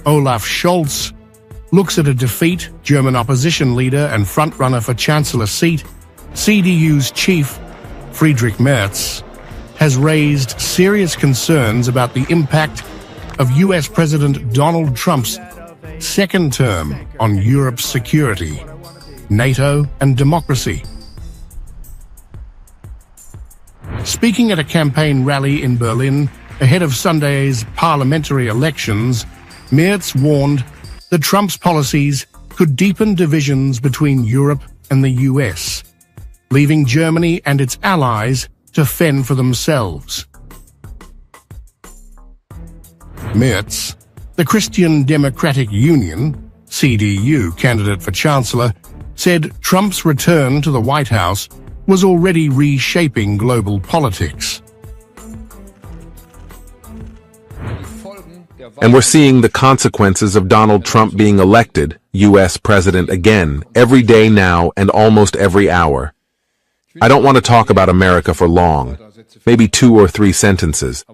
Olaf Scholz looks at a defeat. German opposition leader and frontrunner for Chancellor seat, CDU's chief, Friedrich Merz, has raised serious concerns about the impact of US President Donald Trump's second term on Europe's security, NATO, and democracy. Speaking at a campaign rally in Berlin ahead of Sunday's parliamentary elections, Merz warned that Trump's policies could deepen divisions between Europe and the US, leaving Germany and its allies to fend for themselves. Merz, the Christian Democratic Union, CDU candidate for Chancellor, said Trump's return to the White House was already reshaping global politics. And we're seeing the consequences of Donald Trump being elected U.S. president again, every day now and almost every hour. I don't want to talk about America for long, maybe 2 or 3 sentences,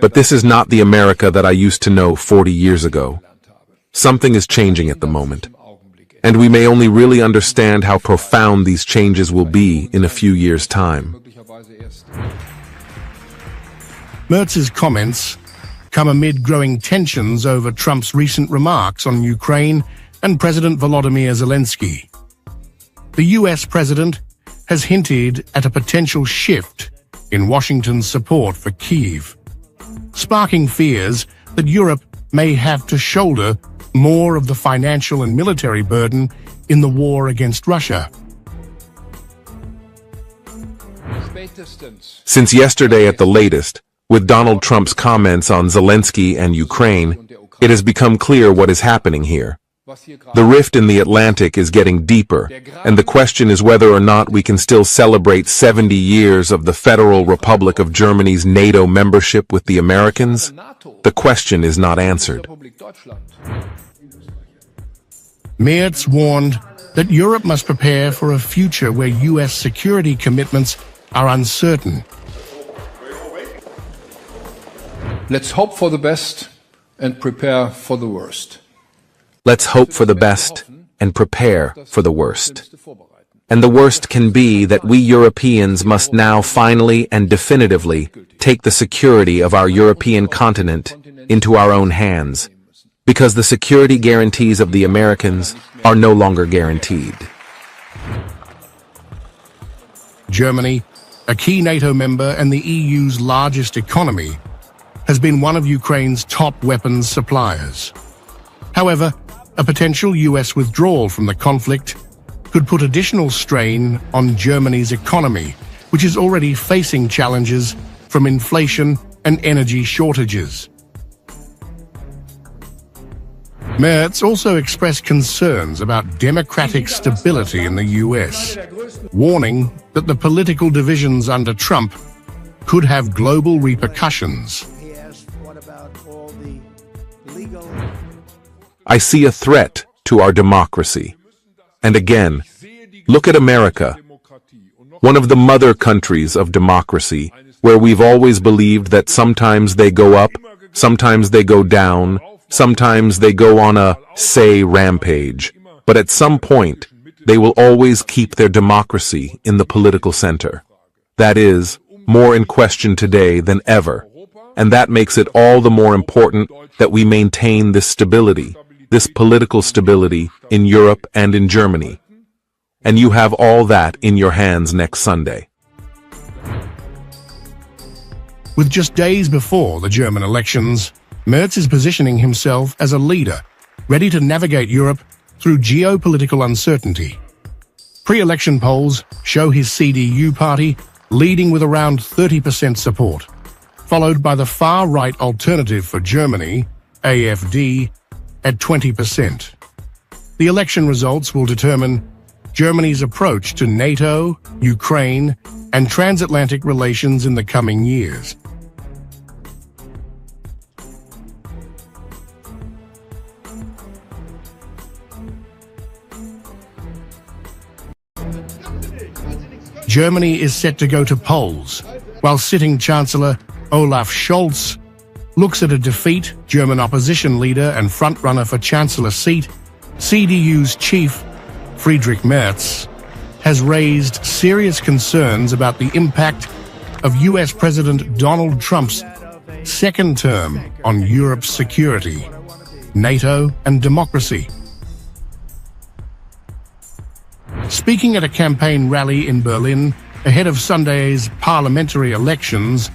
but this is not the America that I used to know 40 years ago. Something is changing at the moment, and we may only really understand how profound these changes will be in a few years' time. Merz's comments come amid growing tensions over Trump's recent remarks on Ukraine and President Volodymyr Zelensky. The US president has hinted at a potential shift in Washington's support for Kyiv, sparking fears that Europe may have to shoulder more of the financial and military burden in the war against Russia. Since yesterday at the latest, with Donald Trump's comments on Zelensky and Ukraine, it has become clear what is happening here. The rift in the Atlantic is getting deeper, and the question is whether or not we can still celebrate 70 years of the Federal Republic of Germany's NATO membership with the Americans. The question is not answered. Merz warned that Europe must prepare for a future where US security commitments are uncertain. Let's hope for the best and prepare for the worst. Let's hope for the best and prepare for the worst. And the worst can be that we Europeans must now finally and definitively take the security of our European continent into our own hands, because the security guarantees of the Americans are no longer guaranteed. Germany, a key NATO member and the EU's largest economy, has been one of Ukraine's top weapons suppliers. However, a potential US withdrawal from the conflict could put additional strain on Germany's economy, which is already facing challenges from inflation and energy shortages. Merz also expressed concerns about democratic stability in the US, warning that the political divisions under Trump could have global repercussions. I see a threat to our democracy. And again, look at America, one of the mother countries of democracy, where we've always believed that sometimes they go up, sometimes they go down, sometimes they go on a, say, rampage, but at some point, they will always keep their democracy in the political center. That is, more in question today than ever, and that makes it all the more important that we maintain this stability, this political stability in Europe and in Germany. And you have all that in your hands next Sunday. With just days before the German elections, Merz is positioning himself as a leader, ready to navigate Europe through geopolitical uncertainty. Pre-election polls show his CDU party leading with around 30% support, followed by the far-right Alternative for Germany, AfD, at 20%. The election results will determine Germany's approach to NATO, Ukraine, and transatlantic relations in the coming years. Germany is set to go to polls, while sitting Chancellor Olaf Scholz looks at a defeat. German opposition leader and frontrunner for Chancellor seat, CDU's chief, Friedrich Merz, has raised serious concerns about the impact of US President Donald Trump's second term on Europe's security, NATO, and democracy. Speaking at a campaign rally in Berlin ahead of Sunday's parliamentary elections,